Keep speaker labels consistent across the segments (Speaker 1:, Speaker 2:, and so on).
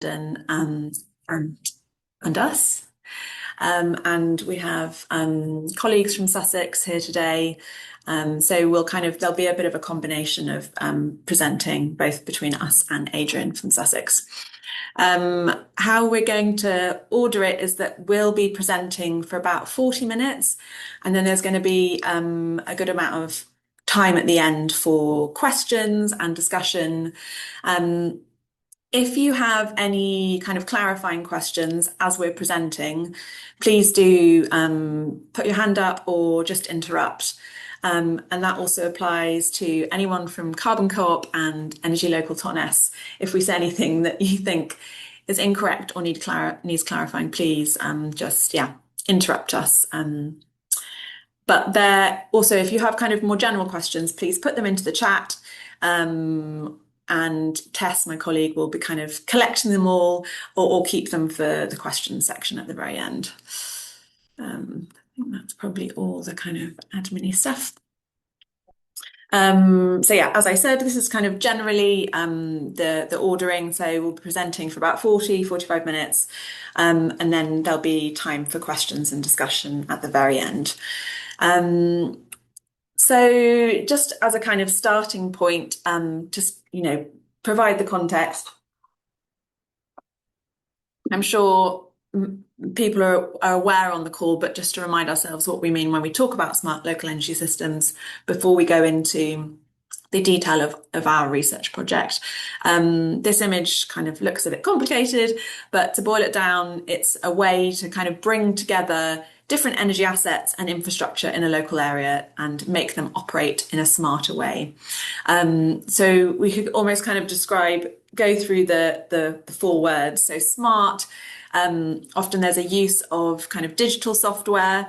Speaker 1: Ashton and us. And we have colleagues from Sussex here today. So there'll be a bit of a combination of presenting both between us and Adrian from Sussex. How we're going to order it is that we'll be presenting for about 40 minutes, and then there's going to be a good amount of time at the end for questions and discussion. If you have any kind of clarifying questions as we're presenting, please do put your hand up or just interrupt. And that also applies to anyone from Carbon Coop and Energy Local Totnes. If we say anything that you think is incorrect or needs clarifying, please just interrupt us. But there also, if you have kind of more general questions, please put them into the chat. And Tess, my colleague, will be kind of collecting them all or keep them for the questions section at the very end. I think that's probably all the kind of admin-y stuff. So yeah, as I said, this is kind of generally the ordering. So we'll be presenting for about 45 minutes, and then there'll be time for questions and discussion at the very end. So just as a kind of starting point, just, provide the context. I'm sure people are aware on the call, but just to remind ourselves what we mean when we talk about smart local energy systems before we go into the detail of our research project. This image kind of looks a bit complicated, but to boil it down, it's a way to kind of bring together different energy assets and infrastructure in a local area and make them operate in a smarter way. So we could almost kind of go through the 4 words. So smart, often there's a use of kind of digital software.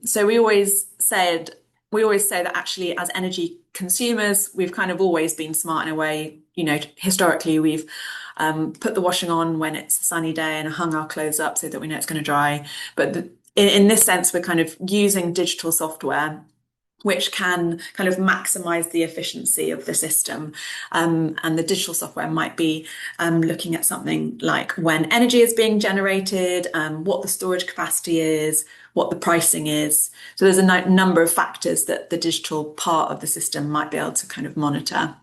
Speaker 1: So we always say that actually as energy consumers, we've kind of always been smart in a way. Historically, we've put the washing on when it's a sunny day and hung our clothes up so that we know it's going to dry. But in this sense, we're kind of using digital software which can kind of maximize the efficiency of the system. And the digital software might be looking at something like when energy is being generated, what the storage capacity is, what the pricing is. So there's a number of factors that the digital part of the system might be able to kind of monitor.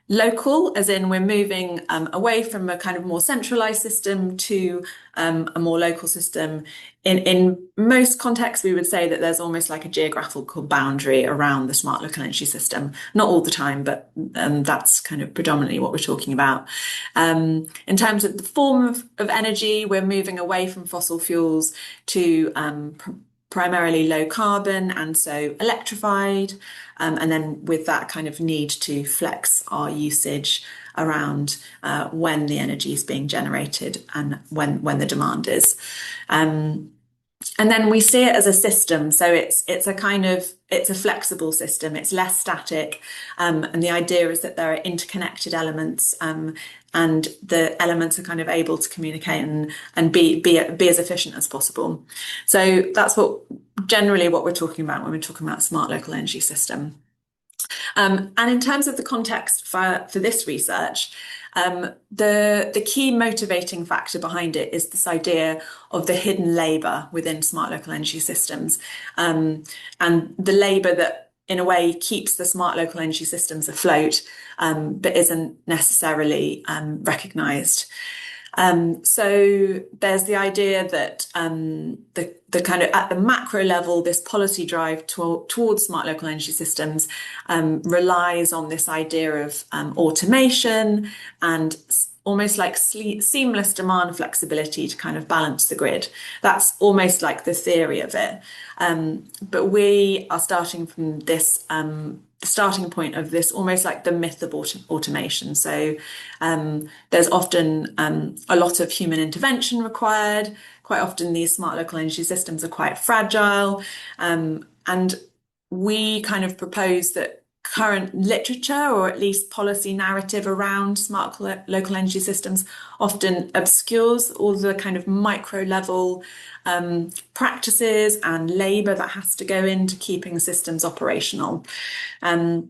Speaker 1: Local, as in we're moving away from a kind of more centralized system to a more local system. In most contexts, we would say that there's almost like a geographical boundary around the smart local energy system. Not all the time, but that's kind of predominantly what we're talking about. In terms of the form of energy, we're moving away from fossil fuels to primarily low carbon and so electrified, and then with that kind of need to flex our usage around when the energy is being generated and when the demand is. And then we see it as a system, so it's a flexible system. It's less static, and the idea is that there are interconnected elements, and the elements are kind of able to communicate and be as efficient as possible. So that's generally what we're talking about when we're talking about smart local energy system. And in terms of the context for this research, the key motivating factor behind it is this idea of the hidden labour within smart local energy systems, and the labour that in a way keeps the smart local energy systems afloat, but isn't necessarily recognised. So there's the idea that the kind of at the macro level, this policy drive towards smart local energy systems relies on this idea of automation and almost like seamless demand flexibility to kind of balance the grid. That's almost like the theory of it. But we are starting from this the starting point of this almost like the myth of automation. So there's often a lot of human intervention required. Quite often these smart local energy systems are quite fragile. And we kind of propose that current literature, or at least policy narrative around smart local energy systems, often obscures all the kind of micro level practices and labour that has to go into keeping systems operational. And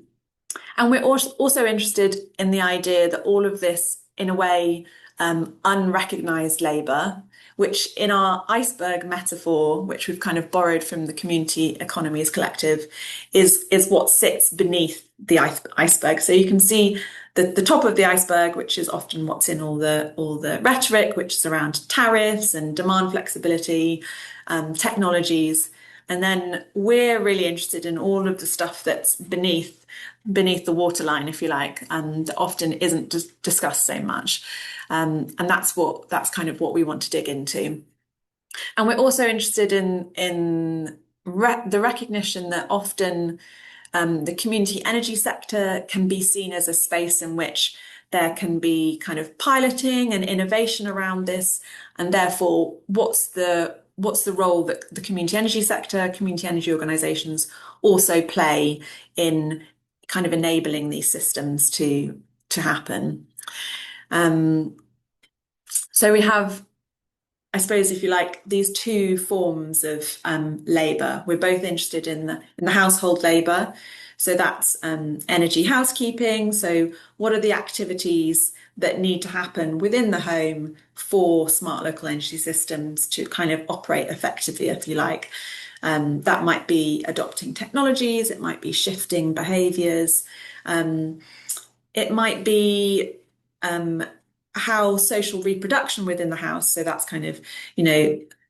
Speaker 1: we're also interested in the idea that all of this in a way, unrecognised labour, which in our iceberg metaphor, which we've kind of borrowed from the Community Economies Collective, is what sits beneath the iceberg. So you can see the top of the iceberg, which is often what's in all the rhetoric, which is around tariffs and demand flexibility, technologies. And then we're really interested in all of the stuff that's beneath the waterline, if you like, and often isn't discussed so much. And that's kind of what we want to dig into. And we're also interested in the recognition that often the community energy sector can be seen as a space in which there can be kind of piloting and innovation around this, and therefore what's the role that the community energy sector, community energy organisations also play in kind of enabling these systems to happen. So we have, I suppose, if you like, these two forms of labour. We're both interested in the household labour. So that's energy housekeeping. So what are the activities that need to happen within the home for smart local energy systems to kind of operate effectively, if you like? That might be adopting technologies, it might be shifting behaviours, it might be how social reproduction within the house, so that's kind of,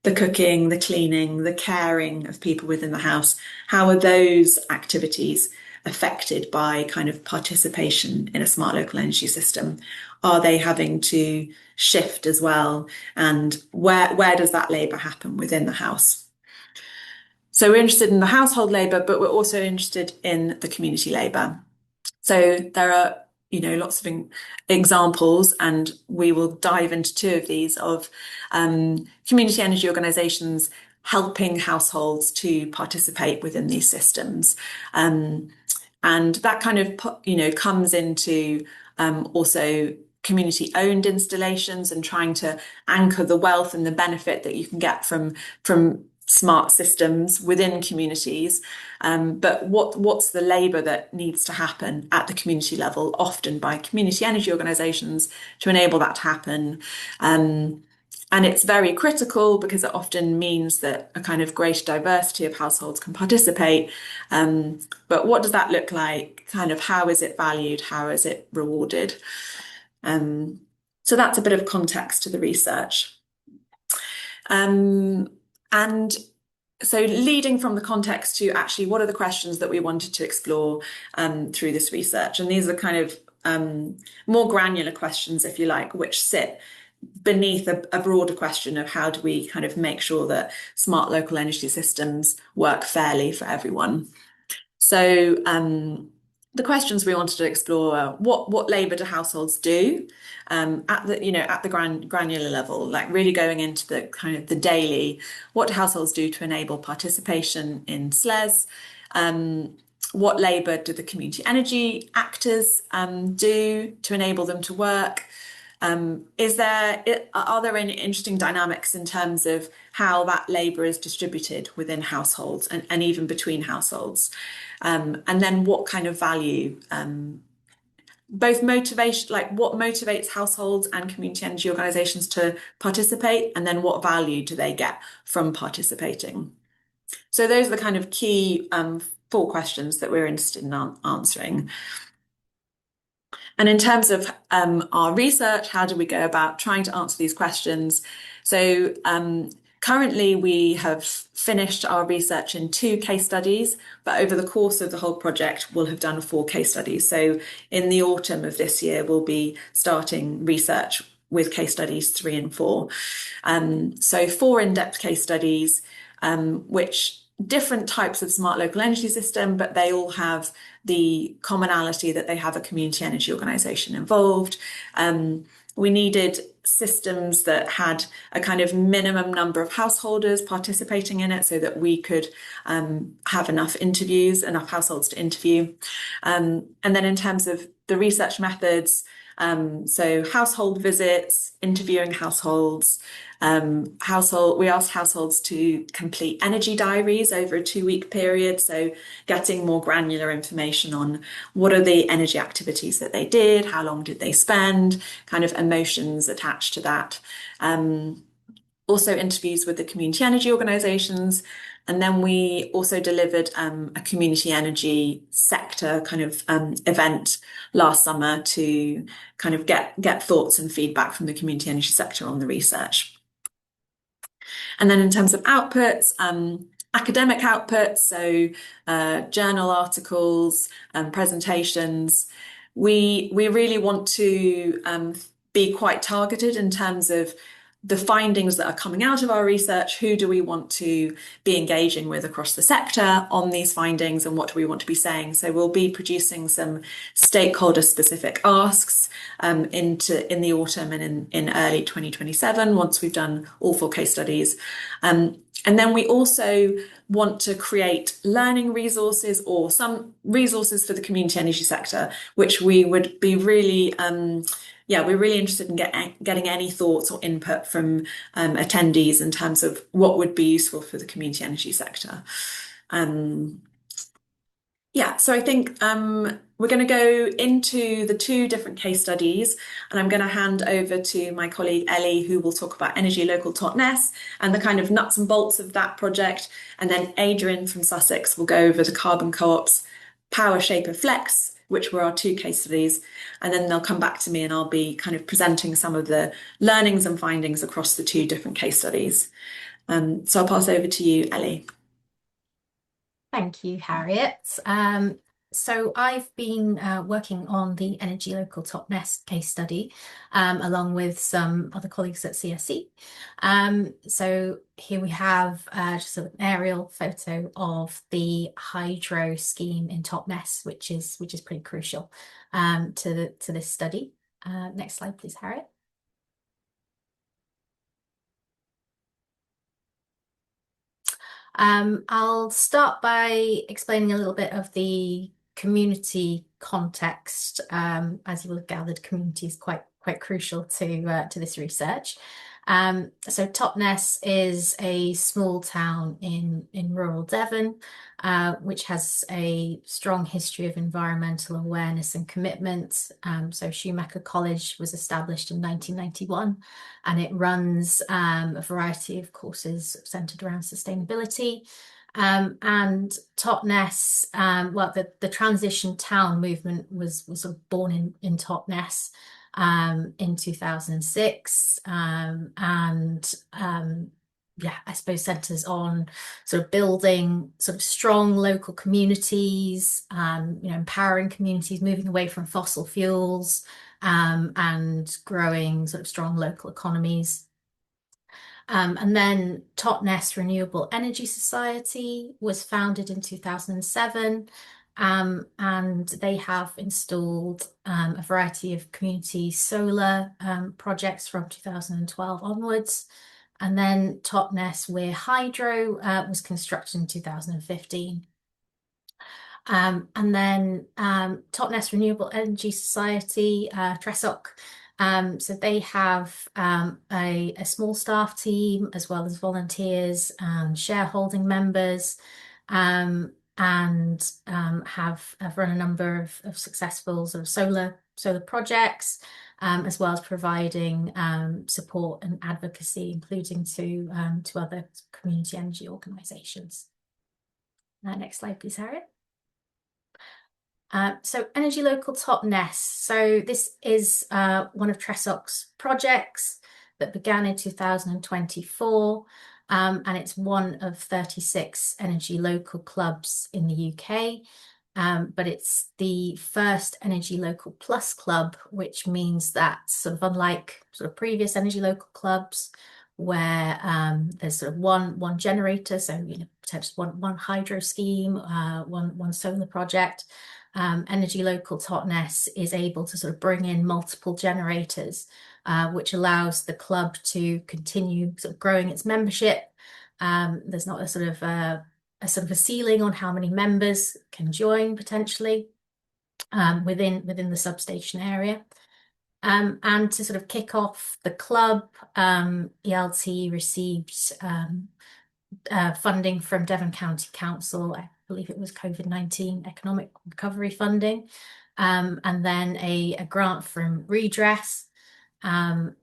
Speaker 1: the cooking, the cleaning, the caring of people within the house, how are those activities affected by kind of participation in a smart local energy system? Are they having to shift as well? And where does that labour happen within the house? So we're interested in the household labour, but we're also interested in the community labour. So there are lots of examples, and we will dive into two of these, of community energy organisations helping households to participate within these systems. And that kind of, comes into also community-owned installations and trying to anchor the wealth and the benefit that you can get from smart systems within communities, but what's the labour that needs to happen at the community level, often by community energy organisations, to enable that to happen. And it's very critical because it often means that a kind of greater diversity of households can participate. But what does that look like? Kind of how is it valued? How is it rewarded? So that's a bit of context to the research. And so leading from the context to actually what are the questions that we wanted to explore through this research. And these are kind of more granular questions, if you like, which sit beneath a broader question of how do we kind of make sure that smart local energy systems work fairly for everyone. So the questions we wanted to explore are what labour do households do at the granular level, like really going into the kind of the daily. What do households do to enable participation in SLES? What labour do the community energy actors do to enable them to work? Are there any interesting dynamics in terms of how that labour is distributed within households and even between households? And then what kind of value, both motivation, like what motivates households and community energy organisations to participate, and then what value do they get from participating? So those are the kind of key 4 questions that we're interested in answering. And in terms of our research, how do we go about trying to answer these questions? So currently we have finished our research in 2 case studies, but over the course of the whole project, we'll have done 4 case studies. So in the autumn of this year, we'll be starting research with case studies 3 and 4. So 4 in-depth case studies, which different types of smart local energy system, but they all have the commonality that they have a community energy organisation involved. We needed systems that had a kind of minimum number of householders participating in it so that we could have enough households to interview. And then in terms of the research methods, so household visits, interviewing households, we asked households to complete energy diaries over a 2-week period, so getting more granular information on what are the energy activities that they did, how long did they spend, kind of emotions attached to that. Also interviews with the community energy organisations, and then we also delivered a community energy sector kind of event last summer to kind of get thoughts and feedback from the community energy sector on the research. And then in terms of outputs, academic outputs, so journal articles, presentations, we really want to be quite targeted in terms of the findings that are coming out of our research. Who do we want to be engaging with across the sector on these findings, and what do we want to be saying? So we'll be producing some stakeholder specific asks in the autumn and in early 2027 once we've done all 4 case studies. And then we also want to create learning resources or some resources for the community energy sector, which we would be really we're really interested in getting any thoughts or input from attendees in terms of what would be useful for the community energy sector. So I think we're going to go into the 2 different case studies, and I'm going to hand over to my colleague Ellie, who will talk about Energy Local Totnes and the kind of nuts and bolts of that project. And then Adrian from Sussex will go over the Carbon Co-op's PowerShaper Flex, which were our 2 case studies. And then they'll come back to me and I'll be kind of presenting some of the learnings and findings across the 2 different case studies. So I'll pass over to you, Ellie.
Speaker 2: Thank you, Harriet. So I've been working on the Energy Local Totnes case study along with some other colleagues at CSE. So here we have just an aerial photo of the hydro scheme in Totnes, which is pretty crucial to this study. Next slide, please, Harriet. I'll start by explaining a little bit of the community context. As you will have gathered, community is quite crucial to this research. So Totnes is a small town in rural Devon, which has a strong history of environmental awareness and commitment. So Schumacher College was established in 1991, and it runs a variety of courses centered around sustainability. And Totnes, the transition town movement was sort of born in Totnes in 2006, I suppose centers on sort of building sort of strong local communities, empowering communities, moving away from fossil fuels, and growing sort of strong local economies. And then Totnes Renewable Energy Society was founded in 2007. And they have installed a variety of community solar projects from 2012 onwards. And then Totnes Weir Hydro was constructed in 2015. And then Totnes Renewable Energy Society, TRESOC, so they have a small staff team as well as volunteers and shareholding members. And have run a number of successful sort of solar projects, as well as providing support and advocacy, including to other community energy organisations. Next slide, please, Harriet. So Energy Local Totnes. So this is one of TRESOC's projects that began in 2024. And it's one of 36 energy local clubs in the UK, but it's the first Energy Local Plus club, which means that sort of unlike sort of previous energy local clubs, where there's sort of one generator, so potentially one hydro scheme, one solar project. Energy Local Totnes is able to sort of bring in multiple generators, which allows the club to continue sort of growing its membership. There's not a ceiling on how many members can join potentially within the substation area. And to sort of kick off the club, ELT received funding from Devon County Council. I believe it was COVID-19 economic recovery funding, and then a grant from Redress. And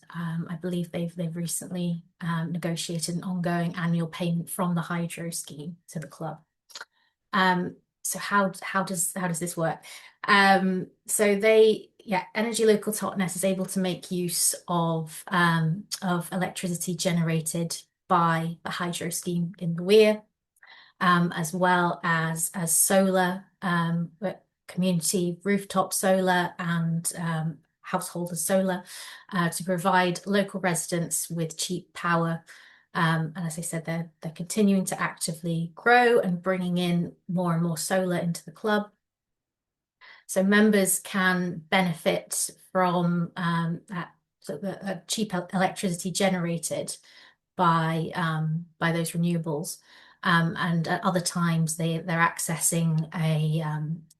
Speaker 2: I believe they've recently negotiated an ongoing annual payment from the hydro scheme to the club. So how does this work? Energy Local Totnes is able to make use of electricity generated by the hydro scheme in the Weir, as well as solar, community rooftop solar and householder solar, to provide local residents with cheap power. And as I said, they're continuing to actively grow and bringing in more and more solar into the club. So members can benefit from the cheap electricity generated by those renewables, and at other times they're accessing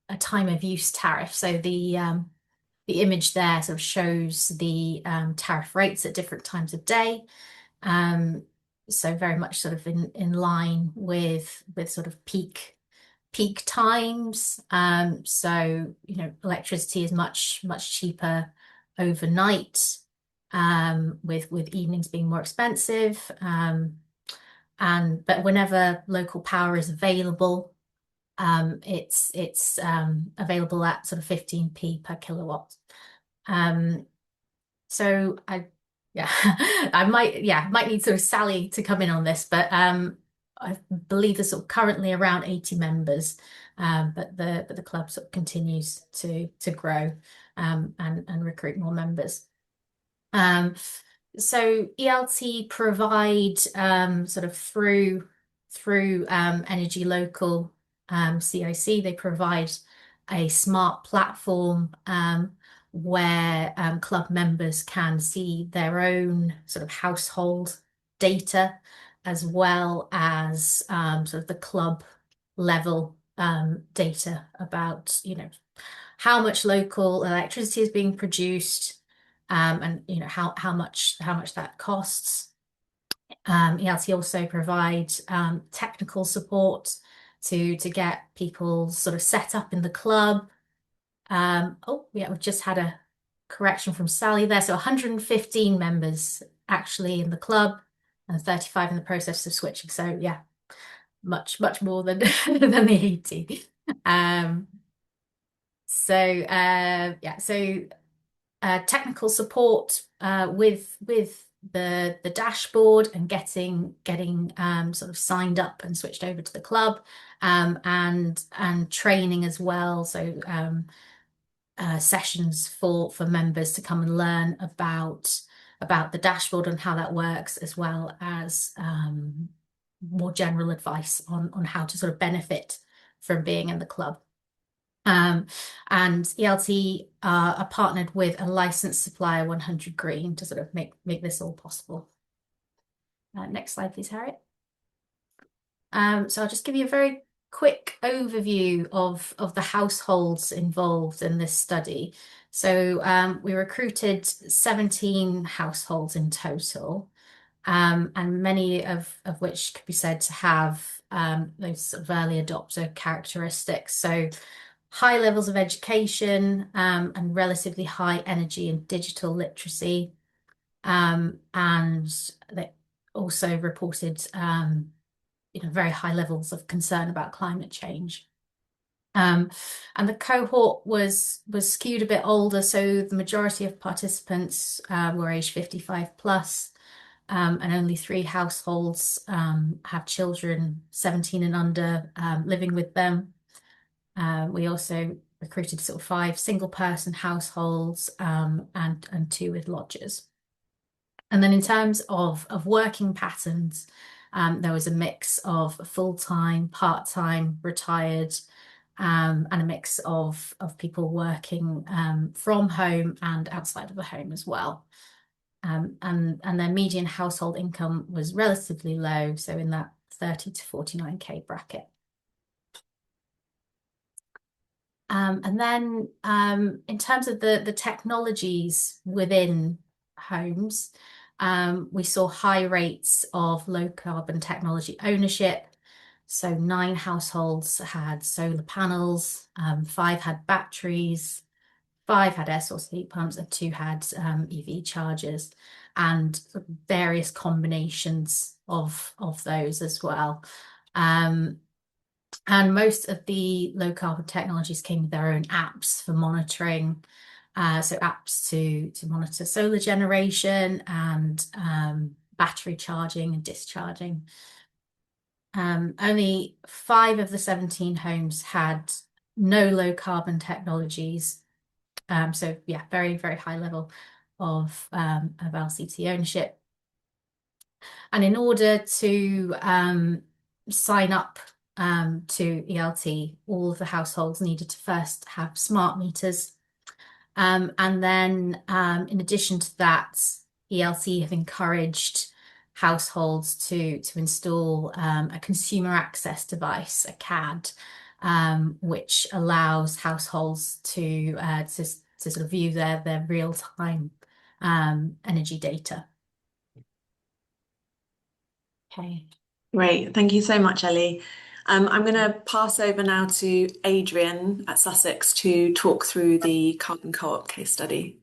Speaker 2: a time of use tariff. So the image there sort of shows the tariff rates at different times of day. So very much sort of in line with sort of peak times. So electricity is much cheaper overnight, with evenings being more expensive. But whenever local power is available, it's available at sort of 15p per kilowatt. So I might need sort of Sally to come in on this, but I believe there's sort of currently around 80 members, but the club sort of continues to grow and recruit more members. So ELT provide sort of through Energy Local CIC, they provide a smart platform where club members can see their own sort of household data, as well as sort of the club level data about how much local electricity is being produced, and how much that costs. ELT also provide technical support to get people sort of set up in the club. We've just had a correction from Sally there. So 115 members actually in the club and 35 in the process of switching. So yeah, much more than than the 80. Technical support with the dashboard and getting sort of signed up and switched over to the club, and training as well. So sessions for members to come and learn about the dashboard and how that works, as well as more general advice on how to sort of benefit from being in the club. And ELT are partnered with a licensed supplier, 100 Green, to sort of make this all possible. Next slide, please, Harriet. So I'll just give you a very quick overview of the households involved in this study. So we recruited 17 households in total, and many of which could be said to have those sort of early adopter characteristics. So high levels of education, and relatively high energy and digital literacy, and they also reported very high levels of concern about climate change. And the cohort was skewed a bit older, so the majority of participants were aged 55 plus, and only 3 households have children 17 and under living with them. We also recruited sort of 5 single person households, and 2 with lodgers. And then in terms of working patterns, there was a mix of full-time, part-time, retired, and a mix of people working from home and outside of the home as well. And their median household income was relatively low, so in that 30 to 49K bracket. And then in terms of the technologies within homes, we saw high rates of low carbon technology ownership. So 9 households had solar panels, 5 had batteries, 5 had air source heat pumps, and 2 had EV chargers, and various combinations of those as well. And most of the low carbon technologies came with their own apps for monitoring. So apps to monitor solar generation and battery charging and discharging. Only 5 of the 17 homes had no low carbon technologies. So yeah, very, very high level of LCT ownership. And in order to sign up to ELT, all of the households needed to first have smart meters. And then in addition to that, ELT have encouraged households to install a consumer access device, a CAD, which allows households to sort of view their real-time energy data. Okay.
Speaker 1: Great. Thank you so much, Ellie. I'm going to pass over now to Adrian at Sussex to talk through the Carbon Co-op case study.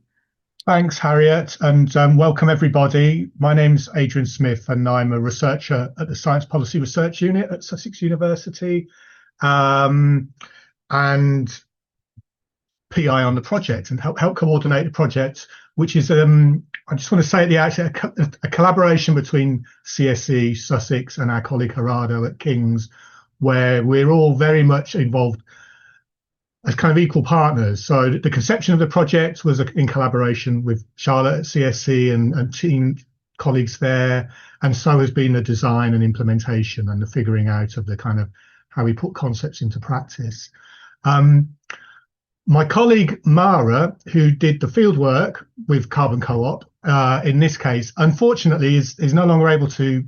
Speaker 3: Thanks, Harriet, and welcome everybody. My name's Adrian Smith, and I'm a researcher at the Science Policy Research Unit at Sussex University, and PI on the project and help coordinate the project, which is, I just want to say at the outset, a collaboration between CSE, Sussex, and our colleague Gerardo at King's, where we're all very much involved as kind of equal partners. So the conception of the project was in collaboration with Charlotte at CSE and team colleagues there, and so has been the design and implementation and the figuring out of the kind of how we put concepts into practice. My colleague Mara, who did the field work with Carbon Co-op, in this case, unfortunately is no longer able to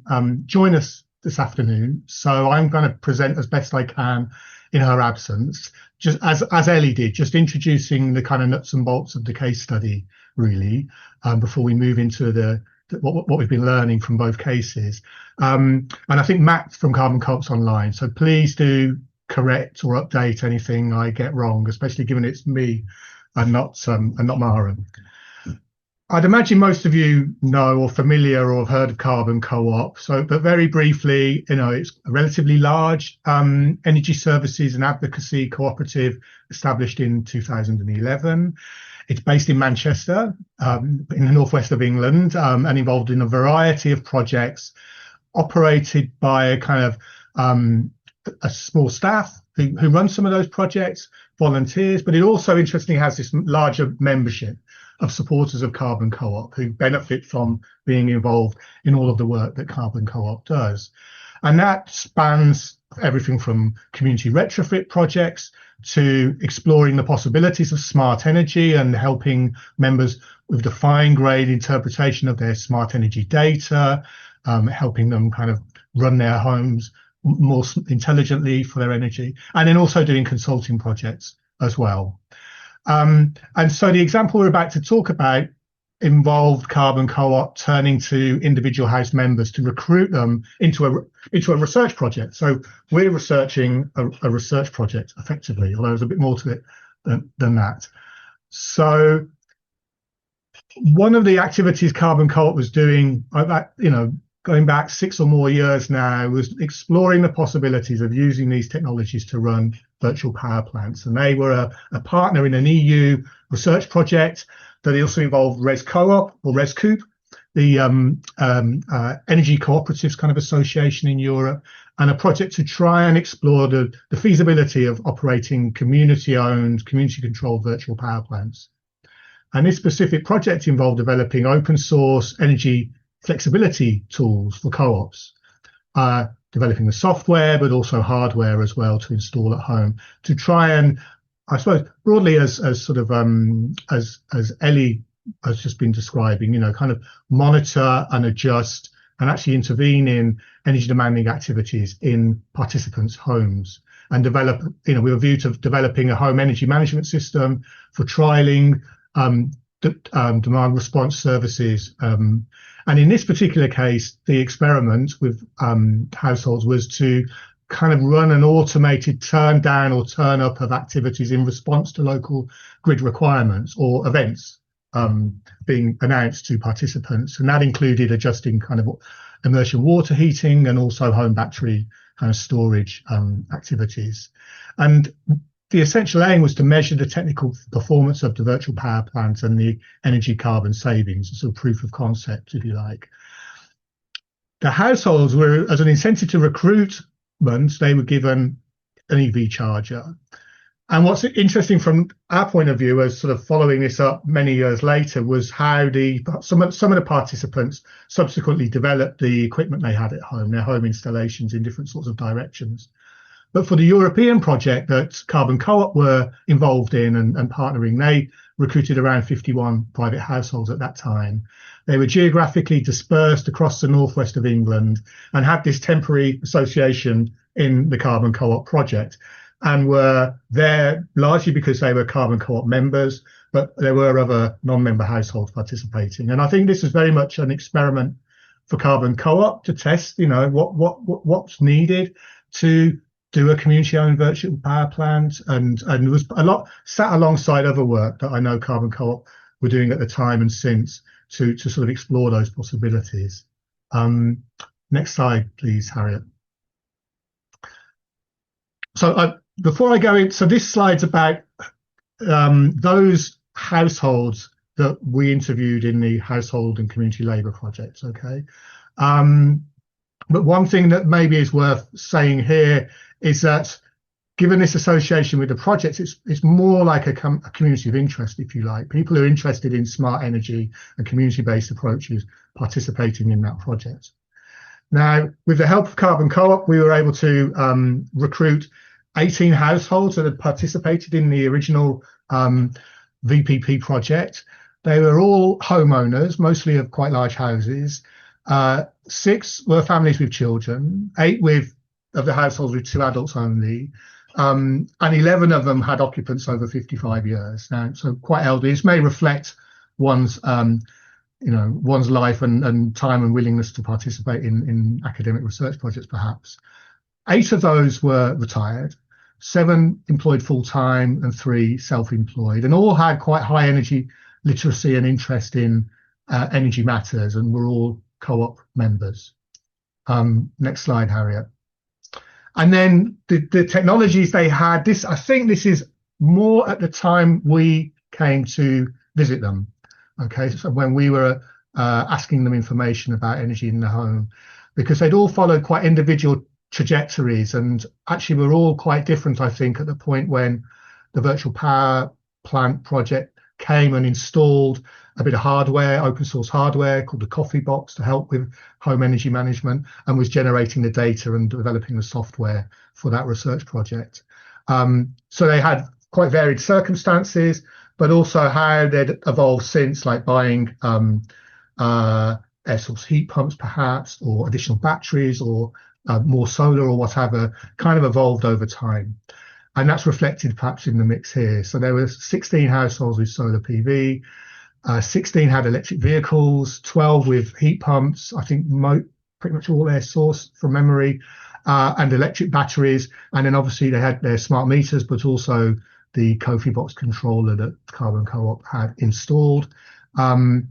Speaker 3: join us this afternoon. So I'm going to present as best I can in her absence, just as Ellie did, just introducing the kind of nuts and bolts of the case study, really, before we move into what we've been learning from both cases. And I think Matt from Carbon Co-op's online, so please do correct or update anything I get wrong, especially given it's me and not Mara. I'd imagine most of you know or familiar or have heard of Carbon Co-op. But very briefly, it's a relatively large energy services and advocacy cooperative established in 2011. It's based in Manchester, in the northwest of England, and involved in a variety of projects, operated by a kind of a small staff who run some of those projects, volunteers, but it also interestingly has this larger membership of supporters of Carbon Co-op who benefit from being involved in all of the work that Carbon Co-op does. And that spans everything from community retrofit projects to exploring the possibilities of smart energy and helping members with the fine-grained interpretation of their smart energy data, helping them kind of run their homes more intelligently for their energy, and then also doing consulting projects as well. And so the example we're about to talk about involved Carbon Co-op turning to individual house members to recruit them into a research project. So we're researching a research project effectively, although there's a bit more to it than that. So one of the activities Carbon Co-op was doing, going back 6 or more years now, was exploring the possibilities of using these technologies to run virtual power plants. And they were a partner in an EU research project that also involved Res Co-op or Res Coop, the energy cooperatives kind of association in Europe, and a project to try and explore the feasibility of operating community-owned, community-controlled virtual power plants. And this specific project involved developing open source energy flexibility tools for co-ops. developing the software, but also hardware as well to install at home to try and, I suppose, broadly as sort of as Ellie has just been describing, kind of monitor and adjust and actually intervene in energy demanding activities in participants' homes and develop, with a view to developing a home energy management system for trialing demand response services. And in this particular case, the experiment with households was to kind of run an automated turn down or turn up of activities in response to local grid requirements or events being announced to participants. And that included adjusting kind of immersion water heating and also home battery kind of storage activities. And the essential aim was to measure the technical performance of the virtual power plant and the energy carbon savings, so proof of concept, if you like. The households were, as an incentive to recruitment, they were given an EV charger. And what's interesting from our point of view, as sort of following this up many years later, was how some of the participants subsequently developed the equipment they had at home, their home installations in different sorts of directions. But for the European project that Carbon Co-op were involved in and partnering, they recruited around 51 private households at that time. They were geographically dispersed across the northwest of England and had this temporary association in the Carbon Co-op project and were there largely because they were Carbon Co-op members, but there were other non-member households participating. And I think this is very much an experiment for Carbon Co-op to test, what's needed to do a community-owned virtual power plant, and there was a lot sat alongside other work that I know Carbon Co-op were doing at the time and since to sort of explore those possibilities. Next slide, please, Harriet. So before I go in, so this slide's about those households that we interviewed in the Household and Community Labour projects, okay? But one thing that maybe is worth saying here is that given this association with the project, it's more like a community of interest, if you like. People who are interested in smart energy and community-based approaches participating in that project. Now, with the help of Carbon Co-op, we were able to recruit 18 households that had participated in the original VPP project. They were all homeowners, mostly of quite large houses. 6 were families with children, 8 of the households with 2 adults only, and 11 of them had occupants over 55 years. Now, so quite elderly. This may reflect one's life and time and willingness to participate in academic research projects, perhaps. 8 of those were retired, 7 employed full-time, and 3 self-employed, and all had quite high energy literacy and interest in energy matters, and were all co-op members. Next slide, Harriet. And then the technologies they had, I think this is more at the time we came to visit them. Okay, so when we were asking them information about energy in the home, because they'd all followed quite individual trajectories and actually were all quite different, I think, at the point when the virtual power plant project came and installed a bit of hardware, open source hardware called the Coffee Box to help with home energy management, and was generating the data and developing the software for that research project. So they had quite varied circumstances, but also how they'd evolved since, like buying air source heat pumps perhaps, or additional batteries, or more solar or whatever, kind of evolved over time. And that's reflected perhaps in the mix here. So there were 16 households with solar PV, 16 had electric vehicles, 12 with heat pumps, I think pretty much all air source from memory, and electric batteries. And then obviously they had their smart meters, but also the Coffee Box controller that Carbon Co-op had installed. And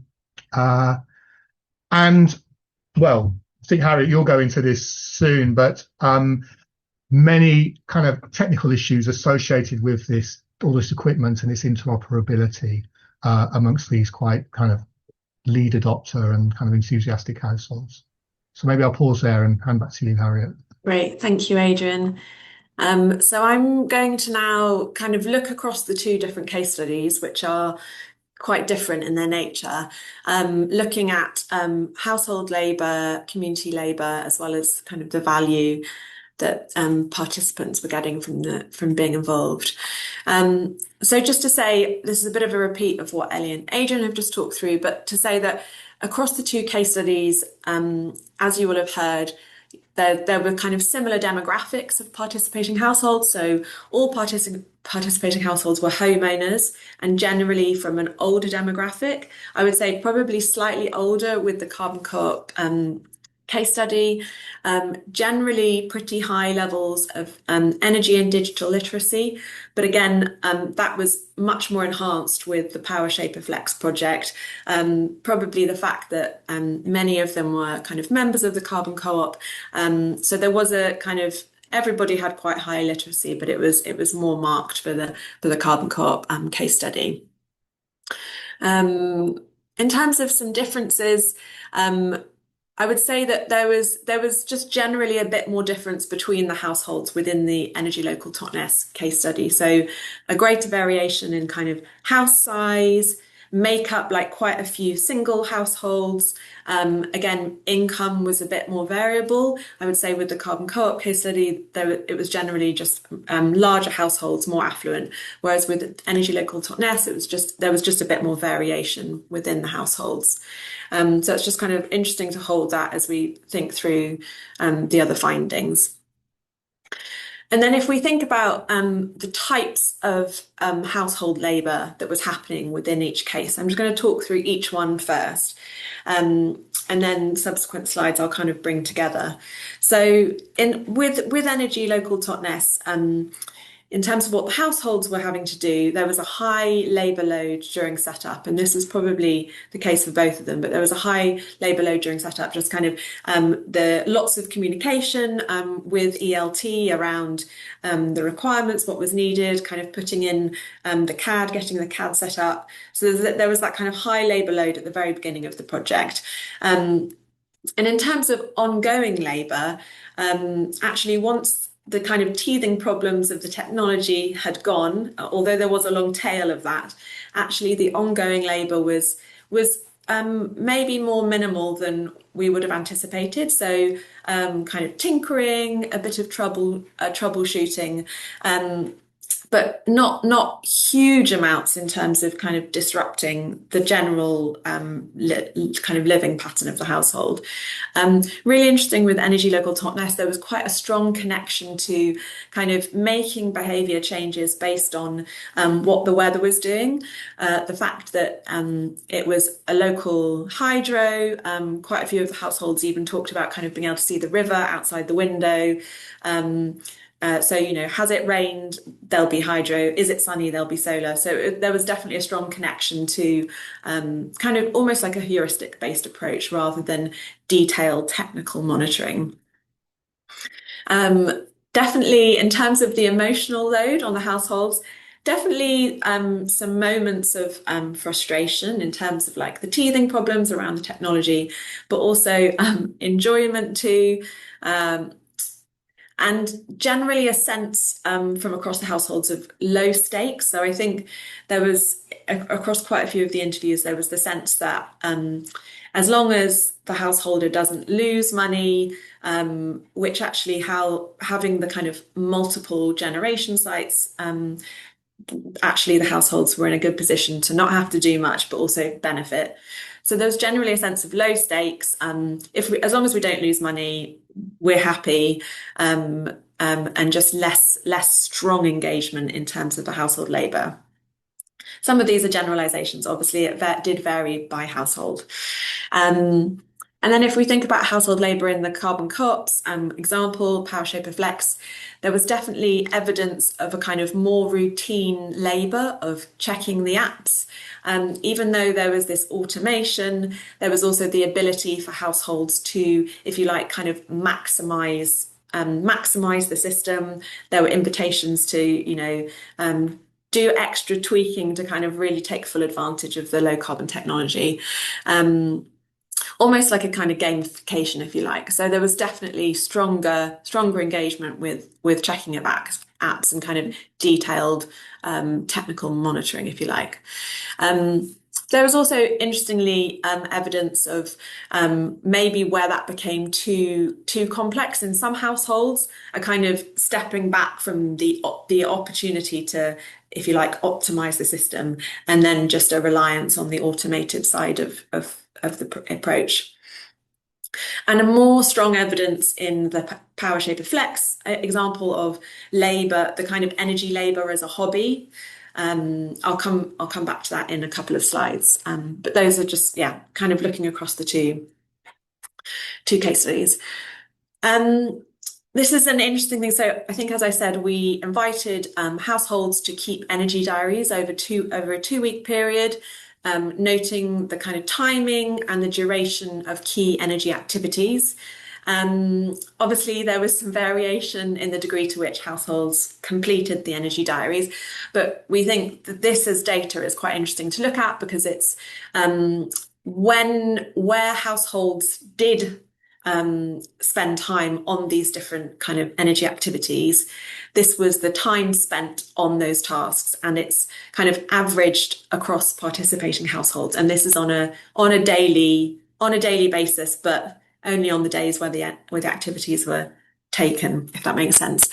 Speaker 3: well, I think, Harriet, you'll go into this soon, but many kind of technical issues associated with all this equipment and this interoperability amongst these quite kind of lead adopter and kind of enthusiastic households. So maybe I'll pause there and hand back to you, Harriet.
Speaker 1: Great, thank you, Adrian. So I'm going to now kind of look across the 2 different case studies, which are quite different in their nature, looking at household labour, community labour, as well as kind of the value that participants were getting from being involved. So just to say, this is a bit of a repeat of what Ellie and Adrian have just talked through, but to say that across the two case studies, as you will have heard, there were kind of similar demographics of participating households. So all participating households were homeowners and generally from an older demographic. I would say probably slightly older with the Carbon Co-op case study, generally pretty high levels of energy and digital literacy. But again, that was much more enhanced with the PowerShaper Flex project. Probably the fact that many of them were kind of members of the Carbon Co-op. So there was a kind of, everybody had quite high literacy, but it was more marked for the Carbon Co-op case study. In terms of some differences, I would say that there was just generally a bit more difference between the households within the Energy Local Totnes case study. So a greater variation in kind of house size, makeup, like quite a few single households. Again, income was a bit more variable. I would say with the Carbon Co-op case study, it was generally just larger households, more affluent. Whereas with Energy Local Totnes, there was just a bit more variation within the households. So it's just kind of interesting to hold that as we think through the other findings. And then if we think about the types of household labour that was happening within each case, I'm just going to talk through each one first. And then subsequent slides I'll kind of bring together. So with Energy Local Totnes, in terms of what the households were having to do, there was a high labour load during setup, and this is probably the case for both of them, but there was a high labour load during setup, just kind of the lots of communication with ELT around the requirements, what was needed, kind of putting in the CAD, getting the CAD set up. So there was that kind of high labour load at the very beginning of the project. And in terms of ongoing labour, actually once the kind of teething problems of the technology had gone, although there was a long tail of that, actually the ongoing labour was maybe more minimal than we would have anticipated. So kind of tinkering, a bit of troubleshooting, but not huge amounts in terms of kind of disrupting the general kind of living pattern of the household. Really interesting with Energy Local Totnes, there was quite a strong connection to kind of making behaviour changes based on what the weather was doing. The fact that it was a local hydro, quite a few of the households even talked about kind of being able to see the river outside the window. So, you know, has it rained? There'll be hydro. Is it sunny? There'll be solar. So there was definitely a strong connection to kind of almost like a heuristic-based approach rather than detailed technical monitoring. Definitely in terms of the emotional load on the households, definitely some moments of frustration in terms of like the teething problems around the technology, but also enjoyment too. And generally a sense from across the households of low stakes. So I think there was, across quite a few of the interviews, there was the sense that as long as the householder doesn't lose money, which actually having the kind of multiple generation sites, actually the households were in a good position to not have to do much, but also benefit. So there's generally a sense of low stakes. As long as we don't lose money, we're happy, and just less strong engagement in terms of the household labour. Some of these are generalisations. Obviously, it did vary by household. And then if we think about household labour in the Carbon Co-op's example, PowerShaper Flex, there was definitely evidence of a kind of more routine labour of checking the apps. Even though there was this automation, there was also the ability for households to, if you like, kind of maximize the system. There were invitations to, you know, do extra tweaking to kind of really take full advantage of the low carbon technology. Almost like a kind of gamification, if you like. So there was definitely stronger engagement with checking of apps and kind of detailed technical monitoring, if you like. There was also, interestingly, evidence of maybe where that became too complex in some households, a kind of stepping back from the opportunity to, if you like, optimize the system, and then just a reliance on the automated side of the approach. And a more strong evidence in the PowerShaper Flex example of labour, the kind of energy labour as a hobby. I'll come back to that in a couple of slides. But those are just, kind of looking across the two case studies. This is an interesting thing. So I think, as I said, we invited households to keep energy diaries over a 2-week period, noting the kind of timing and the duration of key energy activities. Obviously, there was some variation in the degree to which households completed the energy diaries, but we think that this as data is quite interesting to look at, because it's where households did spend time on these different kind of energy activities. This was the time spent on those tasks, and it's kind of averaged across participating households. And this is on a daily basis, but only on the days where the activities were taken, if that makes sense.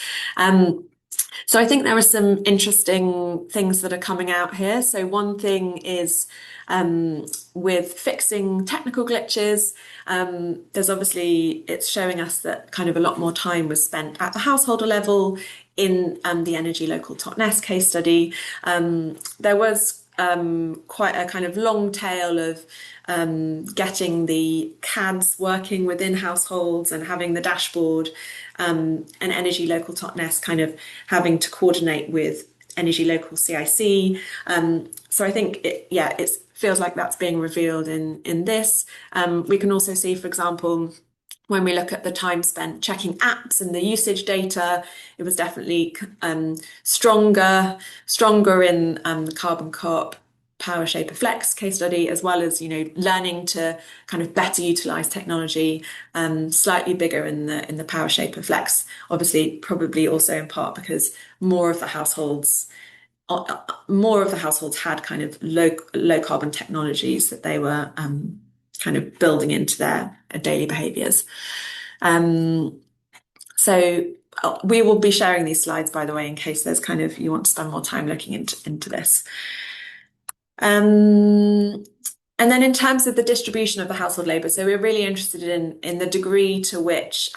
Speaker 1: So I think there are some interesting things that are coming out here. So one thing is with fixing technical glitches, there's obviously, it's showing us that kind of a lot more time was spent at the householder level in the Energy Local Totnes case study. There was quite a kind of long tail of getting the CADs working within households and having the dashboard, and Energy Local Totnes kind of having to coordinate with Energy Local CIC. So I think it feels like that's being revealed in this. We can also see, for example, when we look at the time spent checking apps and the usage data, it was definitely stronger in the Carbon Co-op PowerShaper Flex case study, as well as, learning to kind of better utilize technology, slightly bigger in the PowerShaper Flex. Obviously, probably also in part because more of the households had kind of low carbon technologies that they were kind of building into their daily behaviours. So we will be sharing these slides, by the way, in case there's kind of, you want to spend more time looking into this. And then in terms of the distribution of the household labour, so we're really interested in the degree to which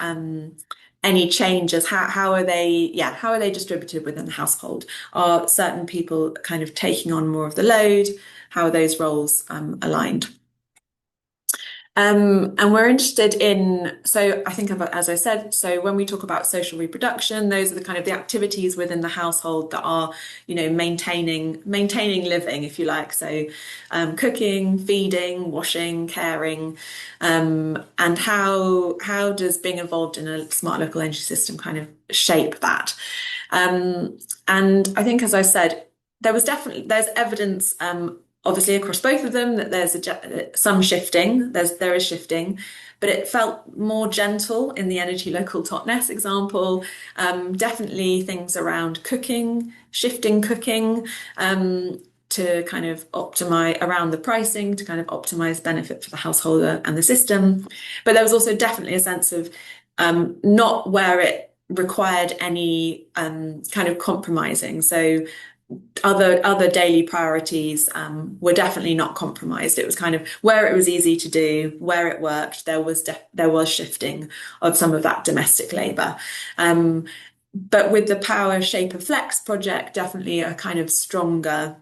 Speaker 1: any changes, how are they distributed within the household? Are certain people kind of taking on more of the load? How are those roles aligned? And we're interested in, so I think, as I said, so when we talk about social reproduction, those are the kind of the activities within the household that are, maintaining living, if you like. So cooking, feeding, washing, caring, and how does being involved in a smart local energy system kind of shape that? And I think, as I said, there's evidence obviously across both of them that there's some shifting, there is shifting, but it felt more gentle in the Energy Local Totnes example. Definitely things around cooking, shifting cooking, to kind of optimize around the pricing, to kind of optimize benefit for the householder and the system. But there was also definitely a sense of not where it required any kind of compromising. So other daily priorities were definitely not compromised. It was kind of where it was easy to do, where it worked, there was shifting of some of that domestic labour. But with the PowerShaper Flex project, definitely a kind of stronger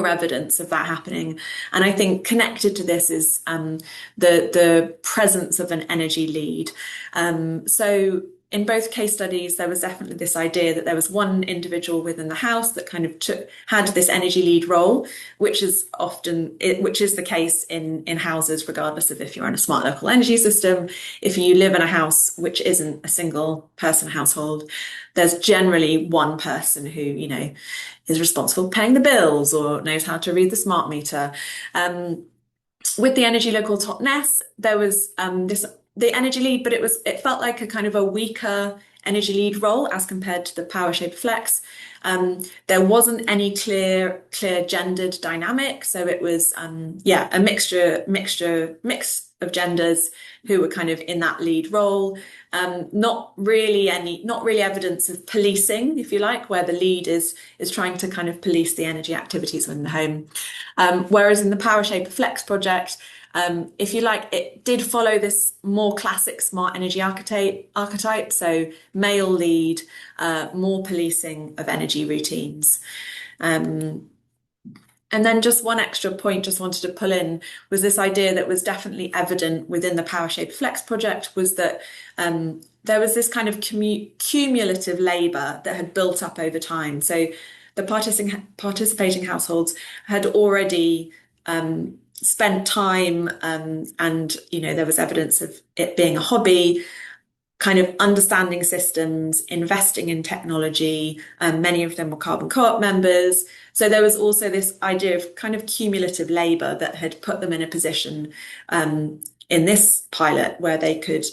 Speaker 1: evidence of that happening. And I think connected to this is the presence of an energy lead. So in both case studies, there was definitely this idea that there was one individual within the house that kind of had this energy lead role, which is the case in houses, regardless of if you're in a smart local energy system. If you live in a house which isn't a single person household, there's generally one person who, is responsible for paying the bills or knows how to read the smart meter. With the Energy Local Totnes, there was the energy lead, but it felt like a kind of a weaker energy lead role as compared to the PowerShaper Flex. There wasn't any clear gendered dynamic, so it was a mix of genders who were kind of in that lead role. Not really evidence of policing, if you like, where the lead is trying to kind of police the energy activities within the home. Whereas in the PowerShaper Flex project, if you like, it did follow this more classic smart energy archetype, so male lead, more policing of energy routines. And then just one extra point just wanted to pull in was this idea that was definitely evident within the PowerShaper Flex project was that there was this kind of cumulative labour that had built up over time. So the participating households had already spent time and there was evidence of it being a hobby, kind of understanding systems, investing in technology. Many of them were Carbon Co-op members. So there was also this idea of kind of cumulative labour that had put them in a position in this pilot where they could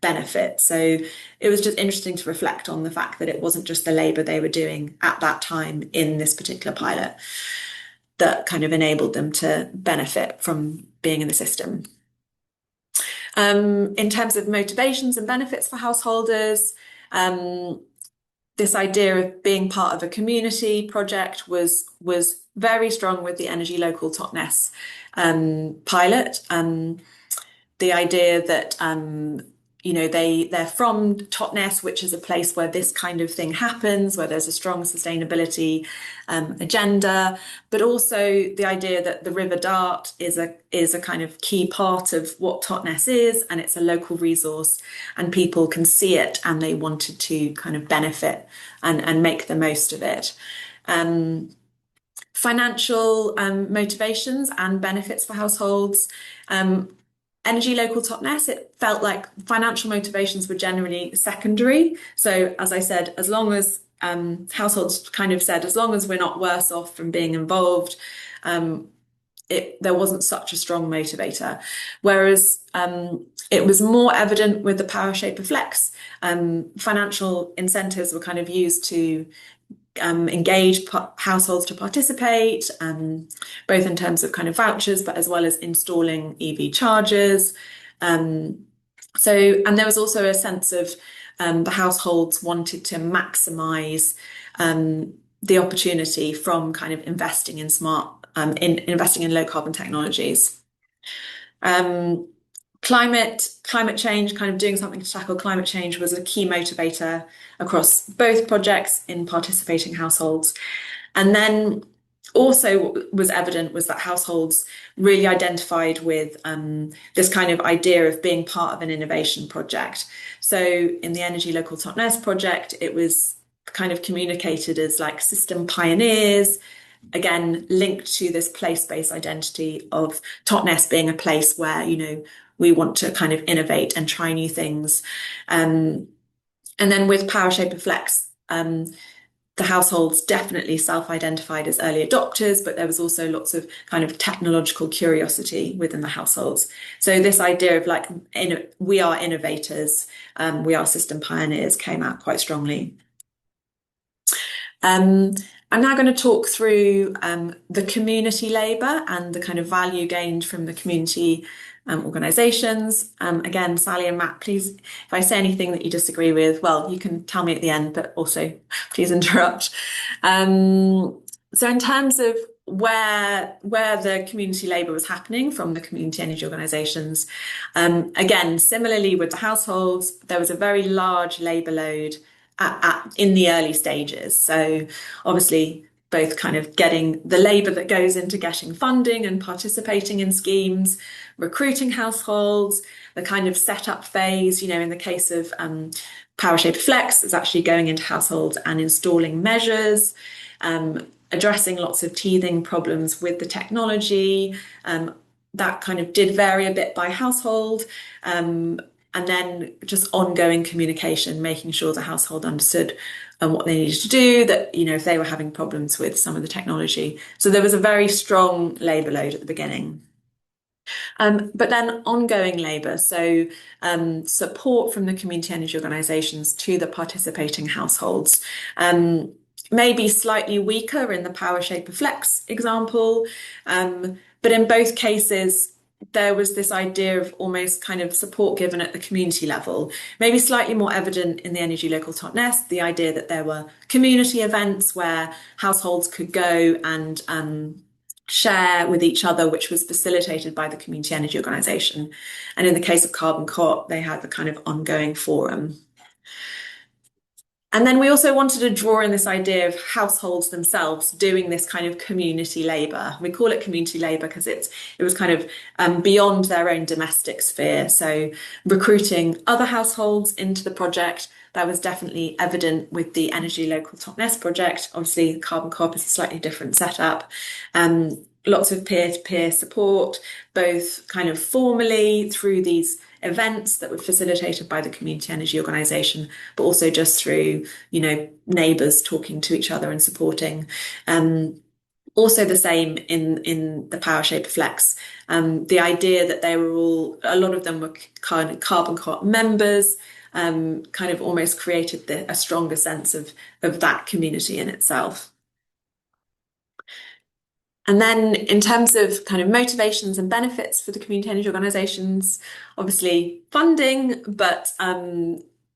Speaker 1: benefit. So it was just interesting to reflect on the fact that it wasn't just the labour they were doing at that time in this particular pilot that kind of enabled them to benefit from being in the system. In terms of motivations and benefits for householders, this idea of being part of a community project was very strong with the Energy Local Totnes pilot. The idea that they're from Totnes, which is a place where this kind of thing happens, where there's a strong sustainability agenda, but also the idea that the River Dart is a kind of key part of what Totnes is, and it's a local resource, and people can see it, and they wanted to kind of benefit and make the most of it. Financial motivations and benefits for households. Energy Local Totnes, it felt like financial motivations were generally secondary. So as I said, as long as households kind of said, as long as we're not worse off from being involved, there wasn't such a strong motivator. Whereas it was more evident with the PowerShaper Flex. Financial incentives were kind of used to engage households to participate, both in terms of kind of vouchers, but as well as installing EV chargers. And there was also a sense of the households wanted to maximise the opportunity from kind of investing in investing in low carbon technologies. Climate change, kind of doing something to tackle climate change, was a key motivator across both projects in participating households. And then also what was evident was that households really identified with this kind of idea of being part of an innovation project. So in the Energy Local Totnes project, it was kind of communicated as like system pioneers, again, linked to this place-based identity of Totnes being a place where, we want to kind of innovate and try new things. And then with PowerShaper Flex, the households definitely self-identified as early adopters, but there was also lots of kind of technological curiosity within the households. So this idea of like, we are innovators, we are system pioneers came out quite strongly. I'm now going to talk through the community labour and the kind of value gained from the community organisations. Again, Sally and Matt, please, if I say anything that you disagree with, well, you can tell me at the end, but also please interrupt. So in terms of where the community labour was happening from the community energy organisations, again, similarly with the households, there was a very large labour load in the early stages. So obviously both kind of getting the labour that goes into getting funding and participating in schemes, recruiting households, the kind of setup phase, in the case of PowerShaper Flex, is actually going into households and installing measures, addressing lots of teething problems with the technology. That kind of did vary a bit by household. And then just ongoing communication, making sure the household understood what they needed to do, that, if they were having problems with some of the technology. So there was a very strong labour load at the beginning. But then ongoing labour, so support from the community energy organisations to the participating households. Maybe slightly weaker in the PowerShaper Flex example, but in both cases, there was this idea of almost kind of support given at the community level, maybe slightly more evident in the Energy Local Totnes, the idea that there were community events where households could go and share with each other, which was facilitated by the community energy organisation. And in the case of Carbon Co-op, they had the kind of ongoing forum. And then we also wanted to draw in this idea of households themselves doing this kind of community labour. We call it community labour because it was kind of beyond their own domestic sphere. So recruiting other households into the project, that was definitely evident with the Energy Local Totnes project. Obviously, Carbon Co-op is a slightly different setup. Lots of peer-to-peer support, both kind of formally through these events that were facilitated by the community energy organisation, but also just through, neighbours talking to each other and supporting. Also the same in the PowerShaper Flex. The idea that a lot of them were kind of Carbon Co-op members, kind of almost created a stronger sense of that community in itself. And then in terms of kind of motivations and benefits for the community energy organisations, obviously funding, but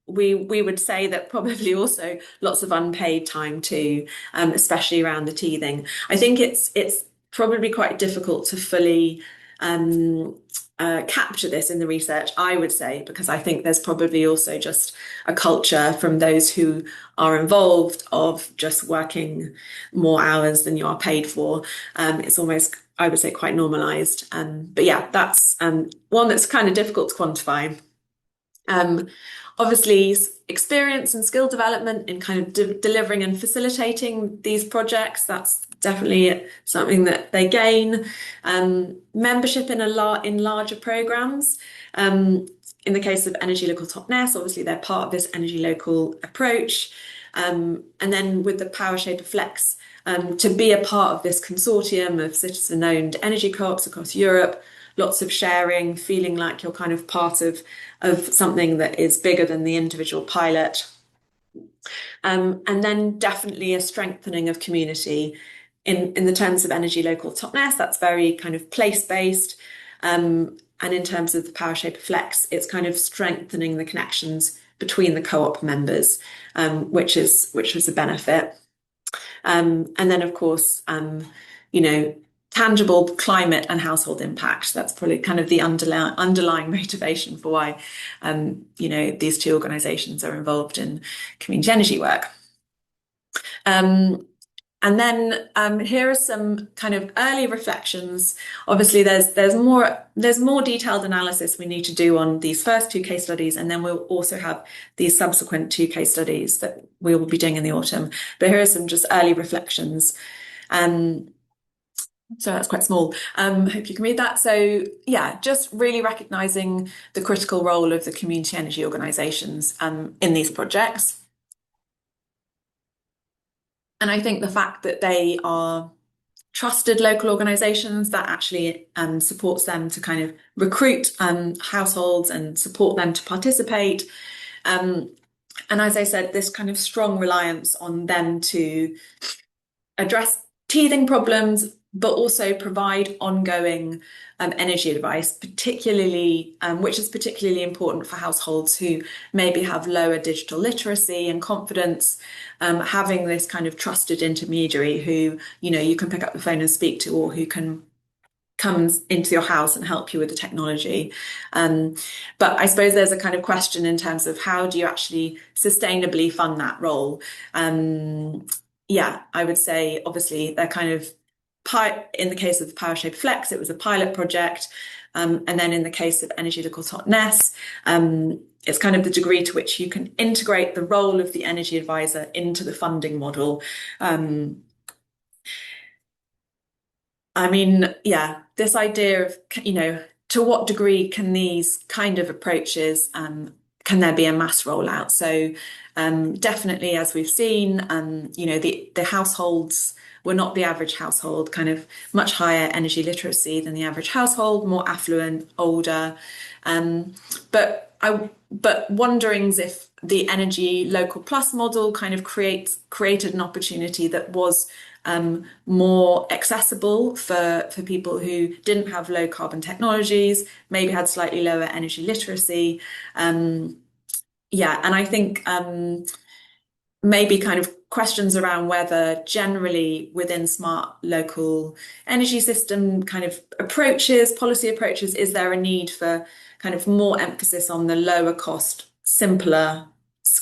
Speaker 1: we would say that probably also lots of unpaid time too, especially around the teething. I think it's probably quite difficult to fully capture this in the research, I would say, because I think there's probably also just a culture from those who are involved of just working more hours than you are paid for. It's almost, I would say, quite normalised. But yeah, that's one that's kind of difficult to quantify. Obviously, experience and skill development in kind of delivering and facilitating these projects, that's definitely something that they gain. Membership in larger programmes. In the case of Energy Local Totnes, obviously they're part of this Energy Local approach. And then with the PowerShaper Flex, to be a part of this consortium of citizen-owned energy co-ops across Europe, lots of sharing, feeling like you're kind of part of something that is bigger than the individual pilot. And then definitely a strengthening of community. In the terms of Energy Local Totnes, that's very kind of place-based. And in terms of the PowerShaper Flex, it's kind of strengthening the connections between the co-op members, which was a benefit. And then, of course, tangible climate and household impacts. That's probably kind of the underlying motivation for why, these two organisations are involved in community energy work. And then here are some kind of early reflections. Obviously, there's more detailed analysis we need to do on these first two case studies, and then we'll also have these subsequent two case studies that we will be doing in the autumn. But here are some just early reflections. So that's quite small. Hope you can read that. So yeah, just really recognising the critical role of the community energy organisations in these projects. And I think the fact that they are trusted local organisations, that actually supports them to kind of recruit households and support them to participate. And as I said, this kind of strong reliance on them to address teething problems, but also provide ongoing energy advice, particularly, which is particularly important for households who maybe have lower digital literacy and confidence, having this kind of trusted intermediary who, you can pick up the phone and speak to, or who can come into your house and help you with the technology. But I suppose there's a kind of question in terms of how do you actually sustainably fund that role? Yeah, I would say, obviously, they're kind of, in the case of PowerShaper Flex, it was a pilot project. And then in the case of Energy Local Totnes, it's kind of the degree to which you can integrate the role of the energy advisor into the funding model. I mean, yeah, this idea of, to what degree can these kind of approaches can there be a mass rollout? So definitely, as we've seen, the households were not the average household, kind of much higher energy literacy than the average household, more affluent, older. But wonderings if the Energy Local Plus model kind of created an opportunity that was more accessible for people who didn't have low carbon technologies, maybe had slightly lower energy literacy. And I think maybe kind of questions around whether generally within smart local energy system kind of approaches, policy approaches, is there a need for kind of more emphasis on the lower cost, simpler,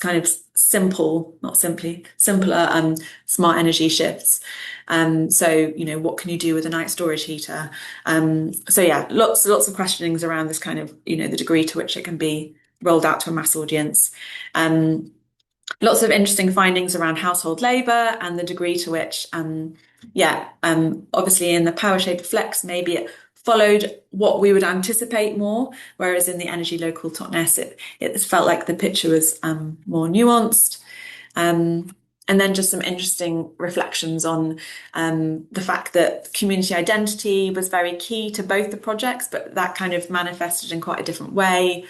Speaker 1: kind of simple, not simply, simpler smart energy shifts. So, what can you do with a night storage heater? So yeah, lots of questionings around this kind of, the degree to which it can be rolled out to a mass audience. Lots of interesting findings around household labour and the degree to which, obviously in the PowerShaper Flex, maybe it followed what we would anticipate more, whereas in the Energy Local Totnes, it felt like the picture was more nuanced. And then just some interesting reflections on the fact that community identity was very key to both the projects, but that kind of manifested in quite a different way.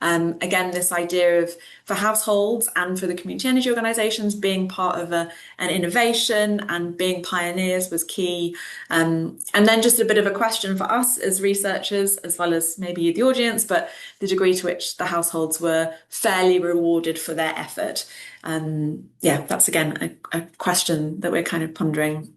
Speaker 1: Again, this idea of, for households and for the community energy organisations, being part of an innovation and being pioneers was key. And then just a bit of a question for us as researchers, as well as maybe the audience, but the degree to which the households were fairly rewarded for their effort. That's again a question that we're kind of pondering.